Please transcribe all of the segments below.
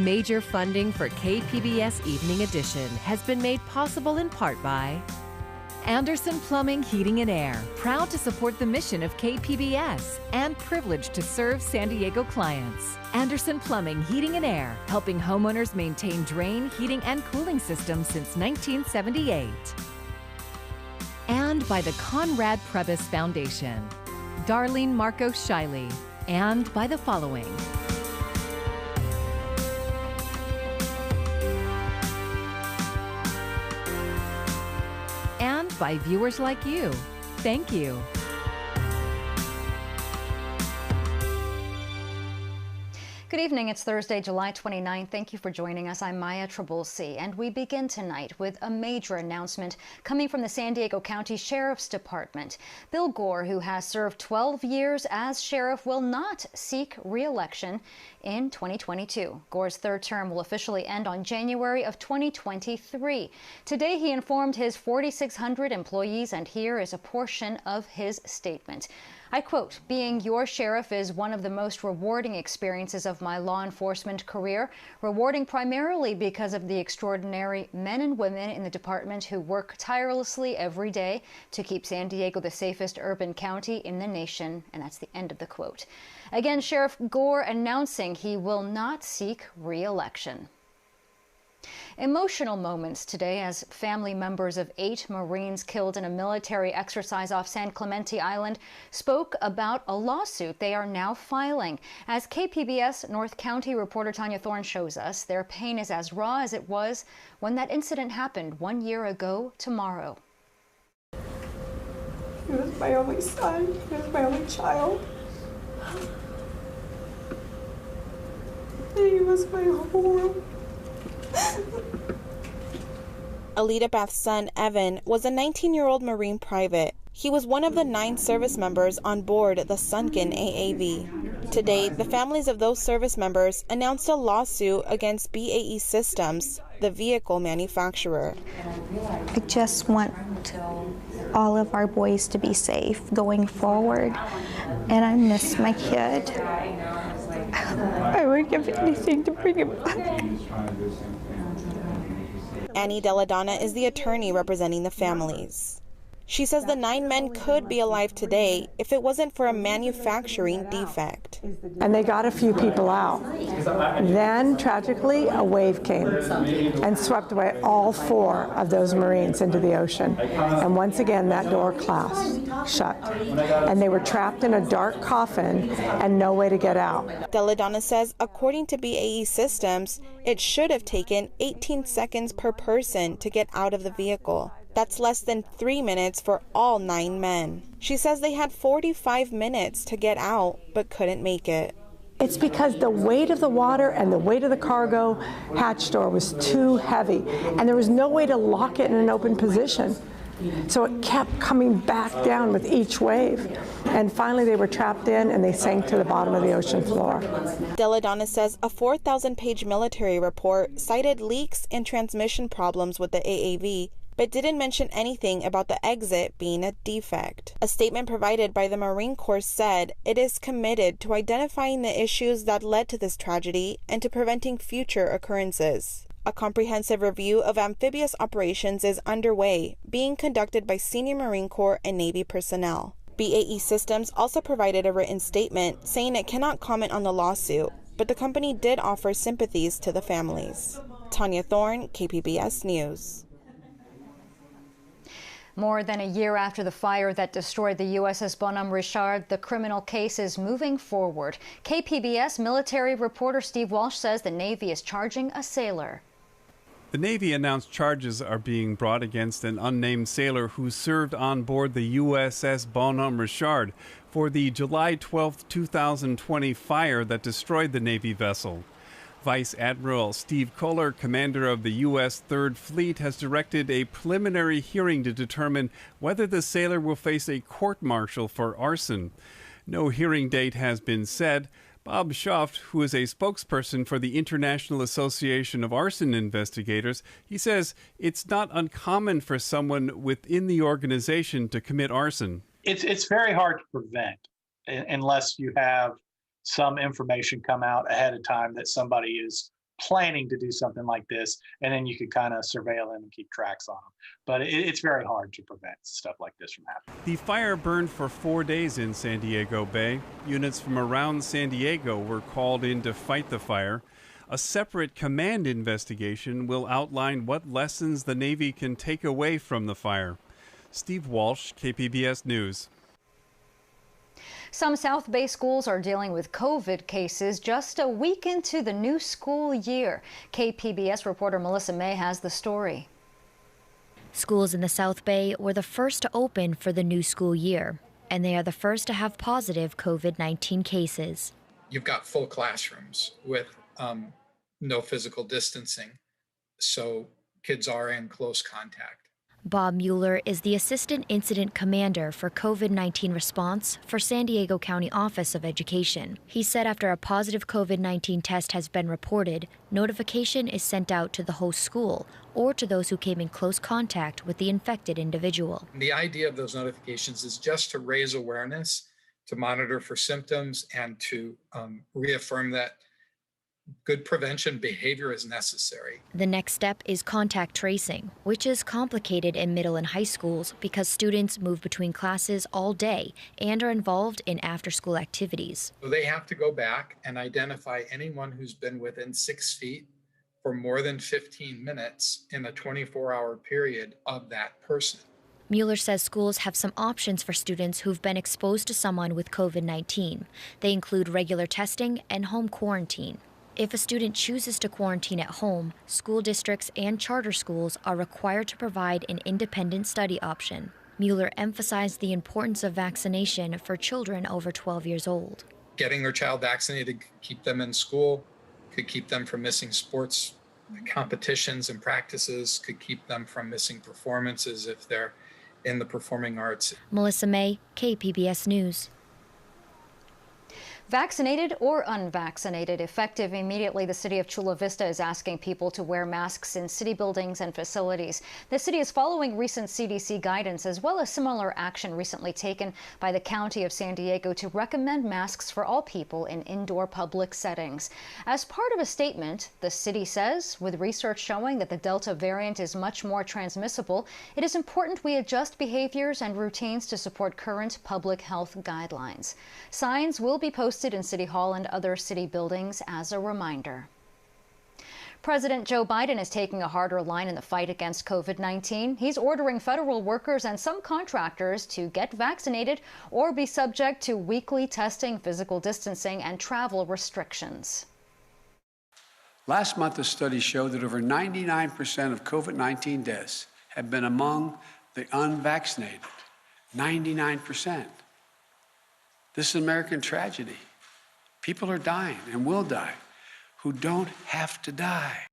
Major funding for KPBS Evening Edition has been made possible in part by Anderson Plumbing, Heating and Air, proud to support the mission of KPBS and privileged to serve San Diego clients. Anderson Plumbing, Heating and Air, helping homeowners maintain drain, heating, and cooling systems since 1978. And by the Conrad Prebys Foundation, Darlene Marco Shiley, and by the following. And by viewers like you. Thank you. Good evening. It's Thursday, July 29th. Thank you for joining us. I'm Maya Trabulsi, and we begin tonight with a major announcement coming from the San Diego County Sheriff's Department. Bill Gore, who has served 12 years as sheriff, will not seek re-election in 2022. Gore's third term will officially end on January of 2023. Today, he informed his 4,600 employees, and here is a portion of his statement. I quote, "Being your sheriff is one of the most rewarding experiences of my law enforcement career, rewarding primarily because of the extraordinary men and women in the department who work tirelessly every day to keep San Diego the safest urban county in the nation." And that's the end of the quote. Again, Sheriff Gore announcing he will not seek re-election. Emotional moments today as family members of 8 Marines killed in a military exercise off San Clemente Island spoke about a lawsuit they are now filing. As KPBS North County reporter Tanya Thorne shows us, their pain is as raw as it was when that incident happened 1 year ago tomorrow. He was my only son. He was my only child. He was my whole world. Alita Beth's son, Evan, was a 19-year-old Marine private. He was one of the 9 service members on board the sunken AAV. Today, the families of those service members announced a lawsuit against BAE Systems, the vehicle manufacturer. I just want all of our boys to be safe going forward, and I miss my kid. I would give anything to bring him back. Annie Deladonna is the attorney representing the families. She says the 9 men could be alive today if it wasn't for a manufacturing defect. And they got a few people out. Then, tragically, a wave came and swept away all 4 of those Marines into the ocean. And once again, that door clasped shut. And they were trapped in a dark coffin and no way to get out. Deladonna says, according to BAE Systems, it should have taken 18 seconds per person to get out of the vehicle. That's less than 3 minutes for all 9 men. She says they had 45 minutes to get out, but couldn't make it. It's because the weight of the water and the weight of the cargo hatch door was too heavy, and there was no way to lock it in an open position. So it kept coming back down with each wave. And finally they were trapped in and they sank to the bottom of the ocean floor. Deladonna says a 4,000-page military report cited leaks and transmission problems with the AAV, but didn't mention anything about the exit being a defect. A statement provided by the Marine Corps said it is committed to identifying the issues that led to this tragedy and to preventing future occurrences. A comprehensive review of amphibious operations is underway, being conducted by senior Marine Corps and Navy personnel. BAE Systems also provided a written statement saying it cannot comment on the lawsuit, but the company did offer sympathies to the families. Tanya Thorne, KPBS News. More than a year after the fire that destroyed the USS Bonham Richard, the criminal case is moving forward. KPBS military reporter Steve Walsh says the Navy is charging a sailor. The Navy announced charges are being brought against an unnamed sailor who served on board the USS Bonham Richard for the July 12, 2020 fire that destroyed the Navy vessel. Vice Admiral Steve Kohler, commander of the U.S. 3rd Fleet, has directed a preliminary hearing to determine whether the sailor will face a court-martial for arson. No hearing date has been set. Bob Schaft, who is a spokesperson for the International Association of Arson Investigators, he says it's not uncommon for someone within the organization to commit arson. It's very hard to prevent unless you have some information come out ahead of time that somebody is planning to do something like this, and then you could kind of surveil them and keep tracks on them. But it's very hard to prevent stuff like this from happening. The fire burned for 4 days in San Diego Bay. Units from around San Diego were called in to fight the fire. A separate command investigation will outline what lessons the Navy can take away from the fire. Steve Walsh, KPBS News. Some South Bay schools are dealing with COVID cases just a week into the new school year. KPBS reporter Melissa May has the story. Schools in the South Bay were the first to open for the new school year, and they are the first to have positive COVID-19 cases. You've got full classrooms with no physical distancing, so kids are in close contact. Bob Mueller is the Assistant Incident Commander for COVID-19 response for San Diego County Office of Education. He said after a positive COVID-19 test has been reported, notification is sent out to the host school or to those who came in close contact with the infected individual. The idea of those notifications is just to raise awareness, to monitor for symptoms, and to reaffirm that good prevention behavior is necessary. The next step is contact tracing, which is complicated in middle and high schools because students move between classes all day and are involved in after-school activities. So they have to go back and identify anyone who's been within 6 feet for more than 15 minutes in a 24-hour period of that person. Mueller says schools have some options for students who've been exposed to someone with COVID-19. They include regular testing and home quarantine. If a student chooses to quarantine at home, school districts and charter schools are required to provide an independent study option. Mueller emphasized the importance of vaccination for children over 12 years old. Getting their child vaccinated could keep them in school, could keep them from missing sports competitions and practices, could keep them from missing performances if they're in the performing arts. Melissa May, KPBS News. Vaccinated or unvaccinated, effective immediately, the city of Chula Vista is asking people to wear masks in city buildings and facilities. The city is following recent CDC guidance as well as similar action recently taken by the County of San Diego to recommend masks for all people in indoor public settings. As part of a statement, the city says, with research showing that the Delta variant is much more transmissible, it is important we adjust behaviors and routines to support current public health guidelines. Signs will be posted in City Hall and other city buildings as a reminder. President Joe Biden is taking a harder line in the fight against COVID-19. He's ordering federal workers and some contractors to get vaccinated or be subject to weekly testing, physical distancing, and travel restrictions. Last month, a study showed that over 99% of COVID-19 deaths have been among the unvaccinated. 99%. This is an American tragedy. People are dying and will die who don't have to die.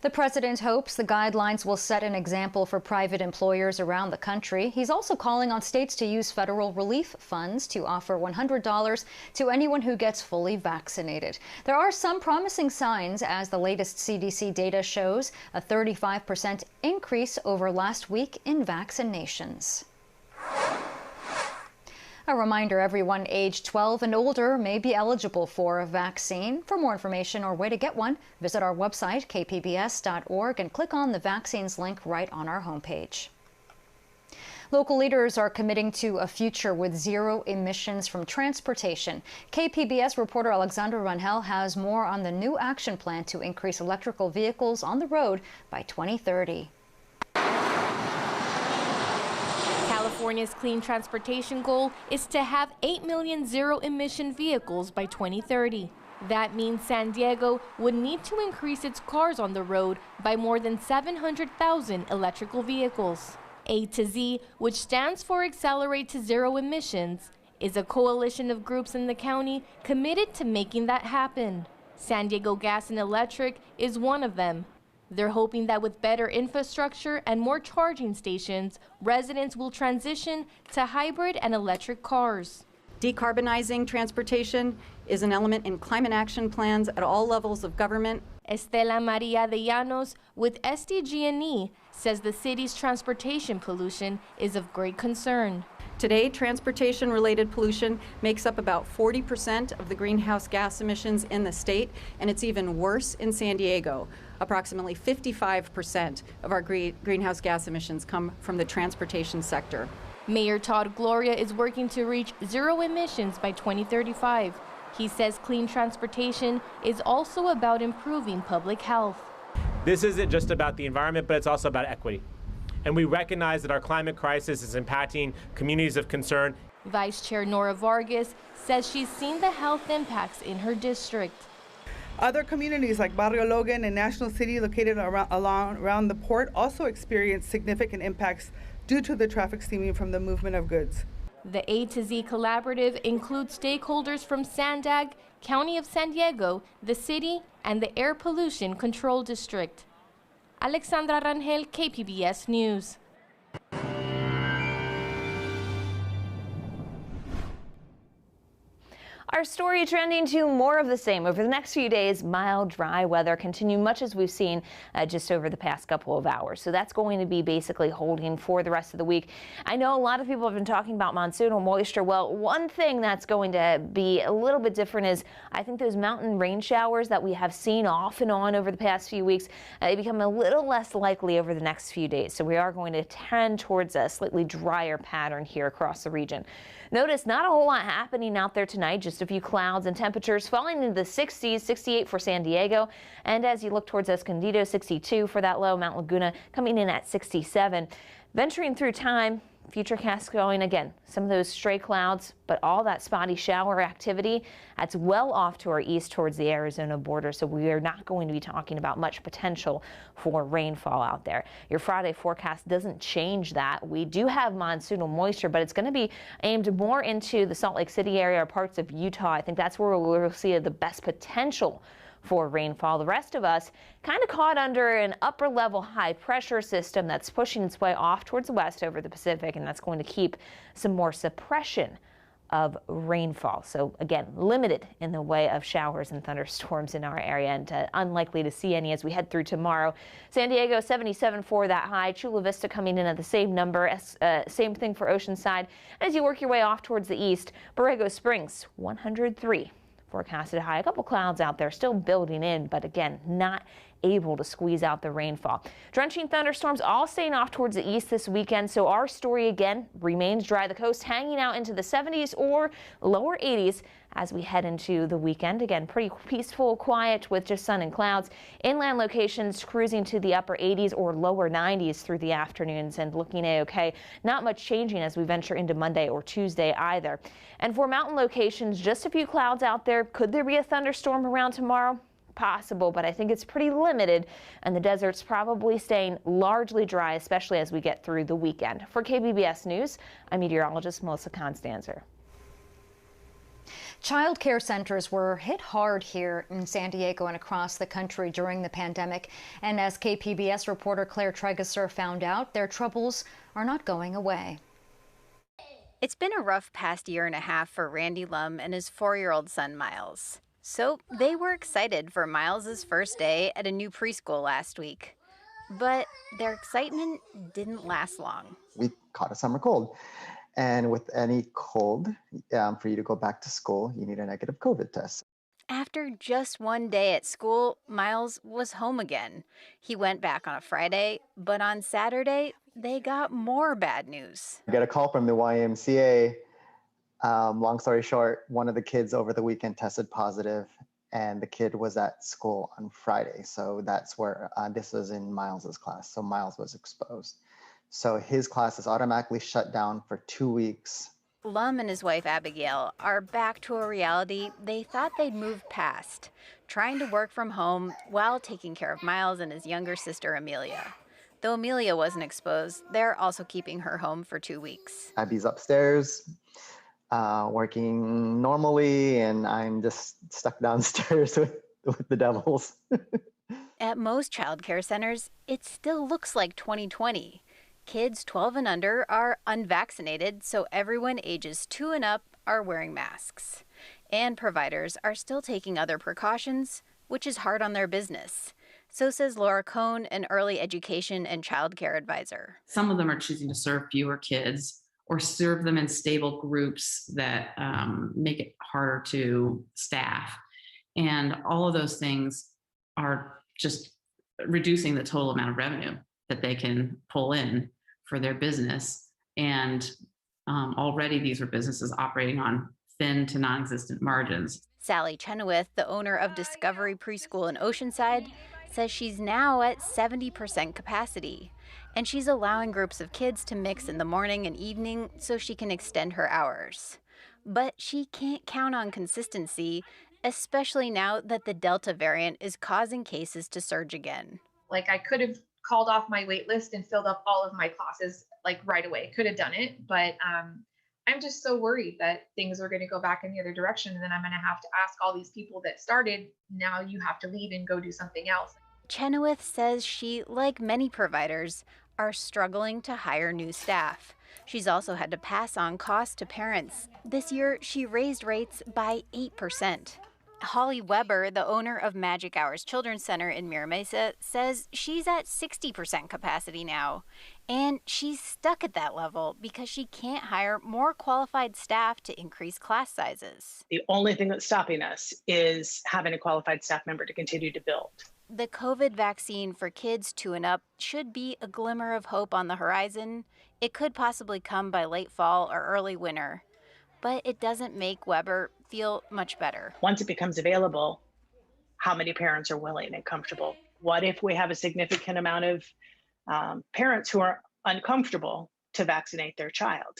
The president hopes the guidelines will set an example for private employers around the country. He's also calling on states to use federal relief funds to offer $100 to anyone who gets fully vaccinated. There are some promising signs as the latest CDC data shows a 35% increase over last week in vaccinations. A reminder, everyone aged 12 and older may be eligible for a vaccine. For more information or way to get one, visit our website, kpbs.org, and click on the vaccines link right on our homepage. Local leaders are committing to a future with zero emissions from transportation. KPBS reporter Alexandra Rangel has more on the new action plan to increase electrical vehicles on the road by 2030. California's clean transportation goal is to have 8 million zero-emission vehicles by 2030. That means San Diego would need to increase its cars on the road by more than 700,000 electrical vehicles. A to Z, which stands for Accelerate to Zero Emissions, is a coalition of groups in the county committed to making that happen. San Diego Gas and Electric is one of them. They're hoping that with better infrastructure and more charging stations, residents will transition to hybrid and electric cars. Decarbonizing transportation is an element in climate action plans at all levels of government. Estela Maria de Llanos with SDG&E says the city's transportation pollution is of great concern. Today, transportation-related pollution makes up about 40% of the greenhouse gas emissions in the state, and it's even worse in San Diego. Approximately 55% of our greenhouse gas emissions come from the transportation sector. Mayor Todd Gloria is working to reach zero emissions by 2035. He says clean transportation is also about improving public health. This isn't just about the environment, but it's also about equity. And we recognize that our climate crisis is impacting communities of concern. Vice Chair Nora Vargas says she's seen the health impacts in her district. Other communities like Barrio Logan and National City, located around the port, also experience significant impacts due to the traffic stemming from the movement of goods. The A to Z collaborative includes stakeholders from Sandag, County of San Diego, the city, and the Air Pollution Control District. Alexandra Rangel, KPBS News. Our story trending to more of the same. Over the next few days, mild, dry weather continue much as we've seen just over the past couple of hours. So that's going to be basically holding for the rest of the week. I know a lot of people have been talking about monsoonal moisture. Well, one thing that's going to be a little bit different is I think those mountain rain showers that we have seen off and on over the past few weeks, they become a little less likely over the next few days. So we are going to tend towards a slightly drier pattern here across the region. Notice not a whole lot happening out there tonight, just a few clouds and temperatures falling into the 60s, 68 for San Diego. And as you look towards Escondido, 62 for that low. Mount Laguna coming in at 67. Venturing through time, futurecast going again, some of those stray clouds, but all that spotty shower activity, that's well off to our east towards the Arizona border. So we are not going to be talking about much potential for rainfall out there. Your Friday forecast doesn't change that. We do have monsoonal moisture, but it's going to be aimed more into the Salt Lake City area or parts of Utah. I think that's where we'll see the best potential for rainfall. The rest of us kind of caught under an upper level high pressure system that's pushing its way off towards the west over the Pacific, and that's going to keep some more suppression of rainfall. So again, limited in the way of showers and thunderstorms in our area, and unlikely to see any as we head through tomorrow. San Diego 77 for that high. Chula Vista coming in at the same number. Same thing for Oceanside. As you work your way off towards the east, Borrego Springs 103. Forecasted high. A couple clouds out there still building in, but again, not able to squeeze out the rainfall. Drenching thunderstorms all staying off towards the east this weekend, so our story again remains dry. The coast hanging out into the 70s or lower 80s as we head into the weekend. Again, pretty peaceful, quiet with just sun and clouds. Inland locations cruising to the upper 80s or lower 90s through the afternoons and looking okay. Not much changing as we venture into Monday or Tuesday either. And for mountain locations, just a few clouds out there. Could there be a thunderstorm around tomorrow? Possible, but I think it's pretty limited, and the desert's probably staying largely dry, especially as we get through the weekend. For KPBS News, I'm meteorologist Melissa Constanzer. Child care centers were hit hard here in San Diego and across the country during the pandemic. And as KPBS reporter Claire Tregesser found out, their troubles are not going away. It's been a rough past year and a half for Randy Lum and his 4-year-old son, Miles. So they were excited for Miles's first day at a new preschool last week. But their excitement didn't last long. We caught a summer cold. And with any cold, for you to go back to school, you need a negative COVID test. After just one day at school, Miles was home again. He went back on a Friday, but on Saturday, they got more bad news. I got a call from the YMCA. Long story short, one of the kids over the weekend tested positive, and the kid was at school on Friday. So that's where this was in Miles's class. So Miles was exposed. So his class is automatically shut down for 2 weeks. Lum and his wife Abigail are back to a reality they thought they'd moved past, trying to work from home while taking care of Miles and his younger sister Amelia. Though Amelia wasn't exposed, they're also keeping her home for 2 weeks. Abby's upstairs, working normally, and I'm just stuck downstairs with the devils. At most child care centers, it still looks like 2020. Kids 12 and under are unvaccinated, so everyone ages 2 and up are wearing masks. And providers are still taking other precautions, which is hard on their business. So says Laura Cohn, an early education and child care advisor. Some of them are choosing to serve fewer kids or serve them in stable groups that make it harder to staff. And all of those things are just reducing the total amount of revenue that they can pull in for their business. And already these are businesses operating on thin to non-existent margins. Sally Chenoweth, the owner of Discovery Preschool in Oceanside, says she's now at 70% capacity. And she's allowing groups of kids to mix in the morning and evening so she can extend her hours. But she can't count on consistency, especially now that the Delta variant is causing cases to surge again. Like, I could have called off my wait list and filled up all of my classes like right away. Could have done it, but I'm just so worried that things are going to go back in the other direction, and then I'm going to have to ask all these people that started, now you have to leave and go do something else. Chenoweth says she, like many providers, are struggling to hire new staff. She's also had to pass on costs to parents. This year, she raised rates by 8%. Holly Weber, the owner of Magic Hours Children's Center in Mira Mesa, says she's at 60% capacity now. And she's stuck at that level because she can't hire more qualified staff to increase class sizes. The only thing that's stopping us is having a qualified staff member to continue to build. The COVID vaccine for kids 2 and up should be a glimmer of hope on the horizon. It could possibly come by late fall or early winter. But it doesn't make Weber feel much better. Once it becomes available, how many parents are willing and comfortable? What if we have a significant amount of parents who are uncomfortable to vaccinate their child?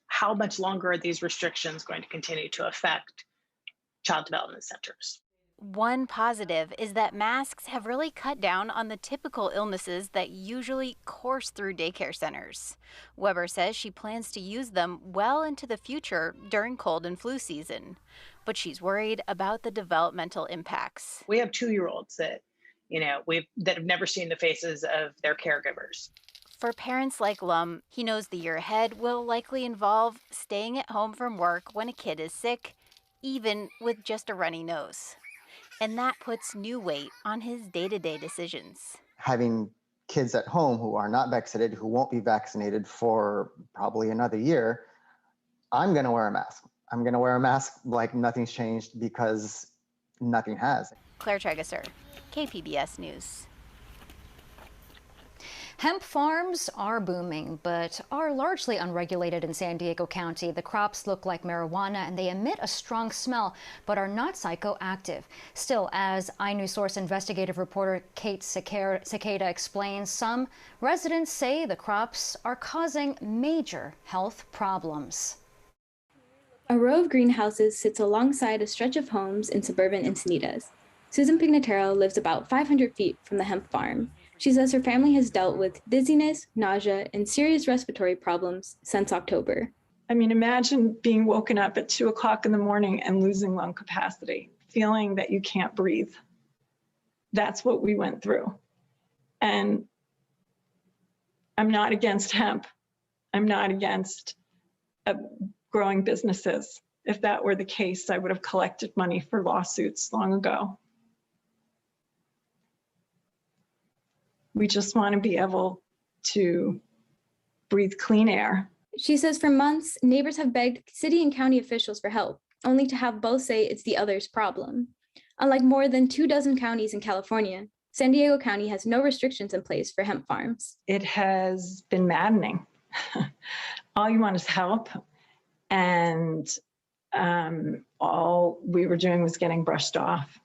How much longer are these restrictions going to continue to affect child development centers? One positive is that masks have really cut down on the typical illnesses that usually course through daycare centers. Weber says she plans to use them well into the future during cold and flu season, but she's worried about the developmental impacts. We have 2-year-olds that, that have never seen the faces of their caregivers. For parents like Lum, he knows the year ahead will likely involve staying at home from work when a kid is sick, even with just a runny nose. And that puts new weight on his day-to-day decisions. Having kids at home who are not vaccinated, who won't be vaccinated for probably another year, I'm going to wear a mask. I'm going to wear a mask like nothing's changed because nothing has. Claire Tregesser, KPBS News. Hemp farms are booming, but are largely unregulated in San Diego County. The crops look like marijuana and they emit a strong smell, but are not psychoactive. Still, as iNews Source investigative reporter Kate Cicada explains, some residents say the crops are causing major health problems. A row of greenhouses sits alongside a stretch of homes in suburban Encinitas. Susan Pignataro lives about 500 feet from the hemp farm. She says her family has dealt with dizziness, nausea, and serious respiratory problems since October. I mean, imagine being woken up at 2 o'clock in the morning and losing lung capacity, feeling that you can't breathe. That's what we went through. And I'm not against hemp. I'm not against growing businesses. If that were the case, I would have collected money for lawsuits long ago. We just want to be able to breathe clean air. She says for months, neighbors have begged city and county officials for help, only to have both say it's the other's problem. Unlike more than 24 counties in California, San Diego County has no restrictions in place for hemp farms. It has been maddening. All you want is help. And all we were doing was getting brushed off.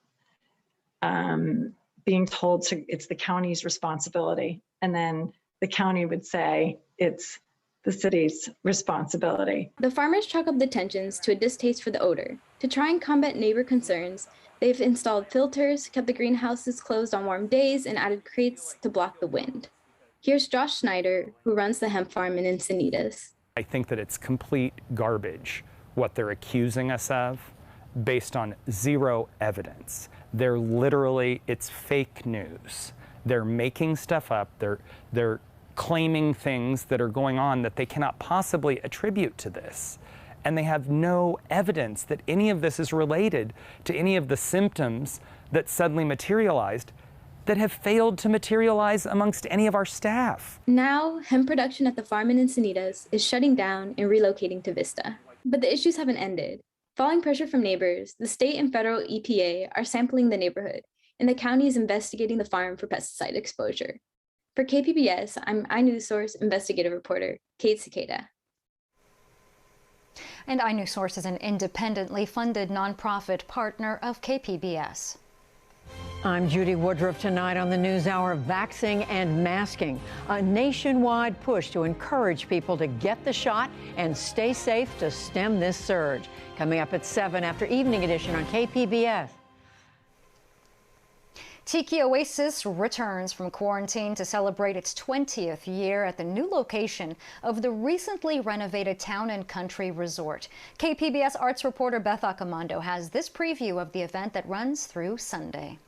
Being told it's the county's responsibility. And then the county would say it's the city's responsibility. The farmers chalk up the tensions to a distaste for the odor. To try and combat neighbor concerns, they've installed filters, kept the greenhouses closed on warm days, and added crates to block the wind. Here's Josh Schneider, who runs the hemp farm in Encinitas. I think that it's complete garbage what they're accusing us of based on zero evidence. They're literally, it's fake news. They're making stuff up. They're claiming things that are going on that they cannot possibly attribute to this. And they have no evidence that any of this is related to any of the symptoms that suddenly materialized that have failed to materialize amongst any of our staff. Now, hemp production at the farm in Encinitas is shutting down and relocating to Vista. But the issues haven't ended. Following pressure from neighbors, the state and federal EPA are sampling the neighborhood, and the county is investigating the farm for pesticide exposure. For KPBS, I'm iNewsSource investigative reporter Kate Cicada. And iNewsSource is an independently funded nonprofit partner of KPBS. I'm Judy Woodruff. Tonight on the NewsHour, vaxing and masking, a nationwide push to encourage people to get the shot and stay safe to stem this surge. Coming up at 7 after Evening Edition on KPBS. Tiki Oasis returns from quarantine to celebrate its 20th year at the new location of the recently renovated Town and Country Resort. KPBS arts reporter Beth Accomando has this preview of the event that runs through Sunday.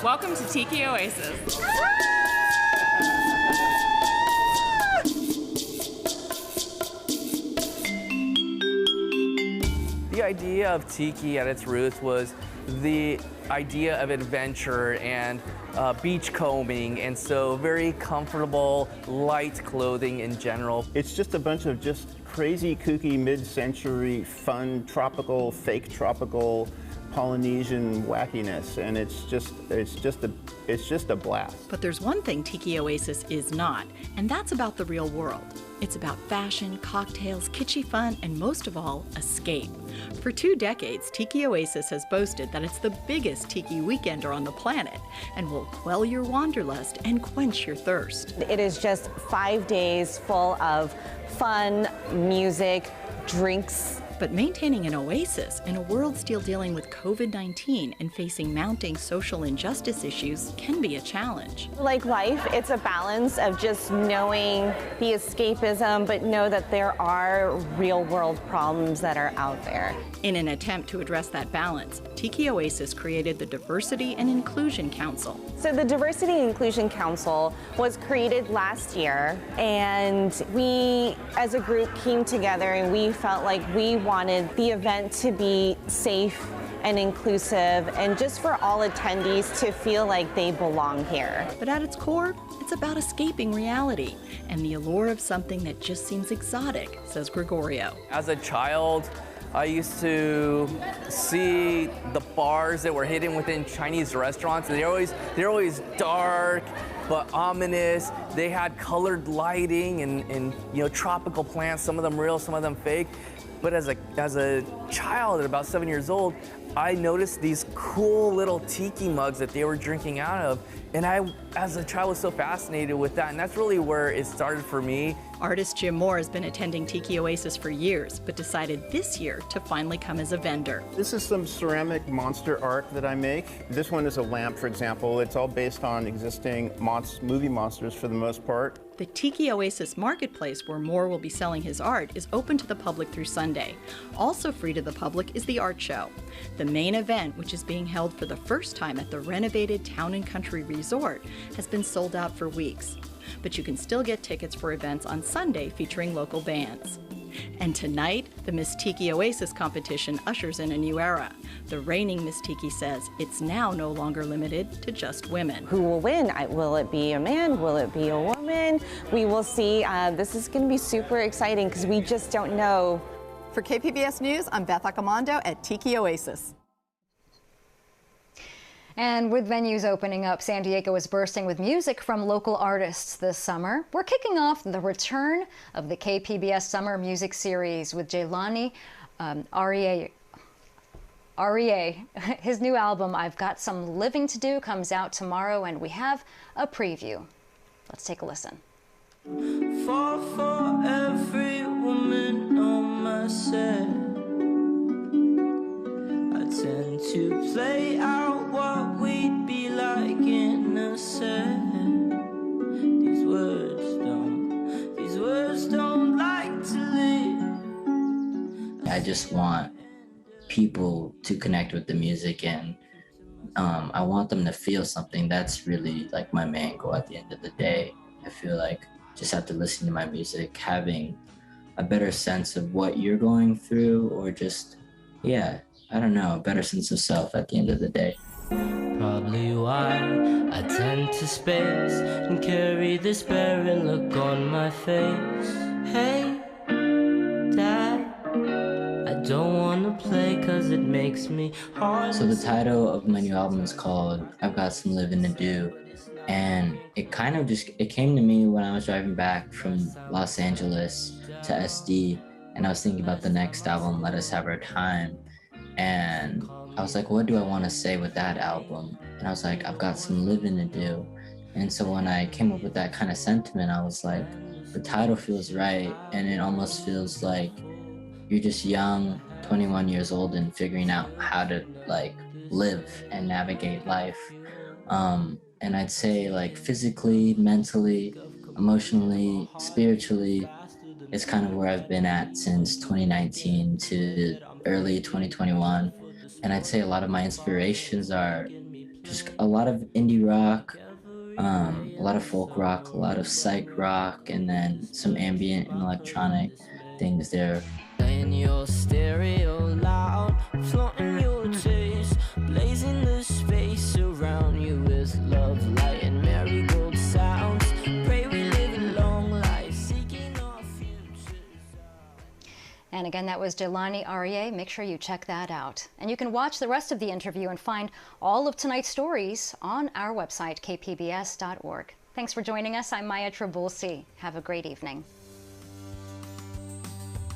Welcome to Tiki Oasis. The idea of Tiki at its roots was the idea of adventure and beach combing, and so very comfortable, light clothing in general. It's just a bunch of just crazy, kooky, mid-century, fun, tropical, fake tropical, Polynesian wackiness, and it's just a blast. But there's one thing Tiki Oasis is not, and that's about the real world. It's about fashion, cocktails, kitschy fun, and most of all, escape. For 2 decades, Tiki Oasis has boasted that it's the biggest tiki weekender on the planet and will quell your wanderlust and quench your thirst. It is just 5 days full of fun, music, drinks. But maintaining an oasis in a world still dealing with COVID-19 and facing mounting social injustice issues can be a challenge. Like life, it's a balance of just knowing the escapism, but know that there are real world problems that are out there. In an attempt to address that balance, Tiki Oasis created the Diversity and Inclusion Council. So the Diversity and Inclusion Council was created last year, and we as a group came together and we felt like we wanted the event to be safe and inclusive and just for all attendees to feel like they belong here. But at its core, it's about escaping reality and the allure of something that just seems exotic, says Gregorio. As a child, I used to see the bars that were hidden within Chinese restaurants. They're always dark but ominous. They had colored lighting and tropical plants, some of them real, some of them fake. But as a child at about 7 years old, I noticed these cool little tiki mugs that they were drinking out of. And I, as a child, was so fascinated with that. And that's really where it started for me. Artist Jim Moore has been attending Tiki Oasis for years, but decided this year to finally come as a vendor. This is some ceramic monster art that I make. This one is a lamp, for example. It's all based on existing movie monsters for the most part. The Tiki Oasis Marketplace, where Moore will be selling his art, is open to the public through Sunday. Also free to the public is the art show. The main event, which is being held for the first time at the renovated Town and Country Resort, has been sold out for weeks. But you can still get tickets for events on Sunday featuring local bands. And tonight, the Miss Tiki Oasis competition ushers in a new era. The reigning Miss Tiki says it's now no longer limited to just women. Who will win? Will it be a man? Will it be a woman? We will see. This is going to be super exciting because we just don't know. For KPBS News, I'm Beth Accomando at Tiki Oasis. And with venues opening up, San Diego is bursting with music from local artists this summer. We're kicking off the return of the KPBS Summer Music Series with Jelani Rea. His new album, I've Got Some Living to Do, comes out tomorrow, and we have a preview. Let's take a listen. Fall for every woman on my set. I tend to play out what we'd be like in a set. These words don't like to live. I just want people to connect with the music, and I want them to feel something. That's really like my main goal at the end of the day. I feel like just after listening to my music, having a better sense of what you're going through, or just, I don't know, a better sense of self at the end of the day. probably why I tend to space and carry this barren look on my face. Hey, Dad, I don't wanna play cause it makes me hard. So the title of my new album is called I've Got Some Living to Do. And it kind of it came to me when I was driving back from Los Angeles to SD, and I was thinking about the next album, Let Us Have Our Time. And I was like, what do I want to say with that album? And I was like, I've got some living to do. And so when I came up with that kind of sentiment, I was like, the title feels right. And it almost feels like you're just young, 21 years old, and figuring out how to like live and navigate life. And I'd say like physically, mentally, emotionally, spiritually, it's kind of where I've been at since 2019 to early 2021. And I'd say a lot of my inspirations are just a lot of indie rock, a lot of folk rock, a lot of psych rock, and then some ambient and electronic things there. In your stereo loud, flaunting your taste, blazing the space around you with love, light, and marigold sounds. Pray we live a long life, seeking our futures. And again, that was Jelani Rea. Make sure you check that out. And you can watch the rest of the interview and find all of tonight's stories on our website, kpbs.org. Thanks for joining us. I'm Maya Trabulsi. Have a great evening.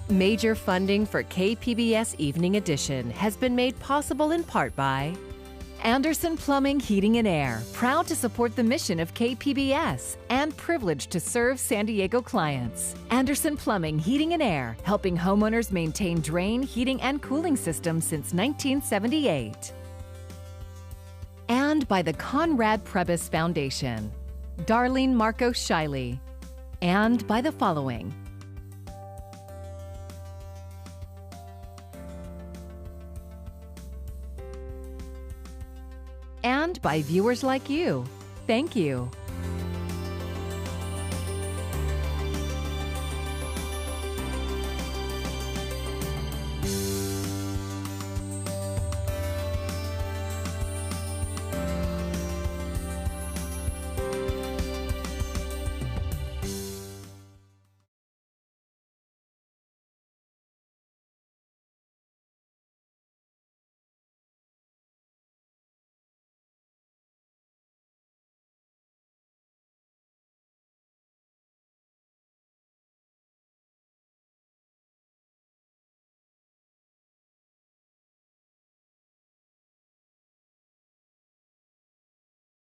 Major funding for KPBS Evening Edition has been made possible in part by Anderson Plumbing, Heating and Air, proud to support the mission of KPBS and privileged to serve San Diego clients. Anderson Plumbing, Heating and Air, helping homeowners maintain drain, heating, and cooling systems since 1978. And by the Conrad Prebys Foundation, Darlene Marco Shiley, and by the following: and by viewers like you. Thank you.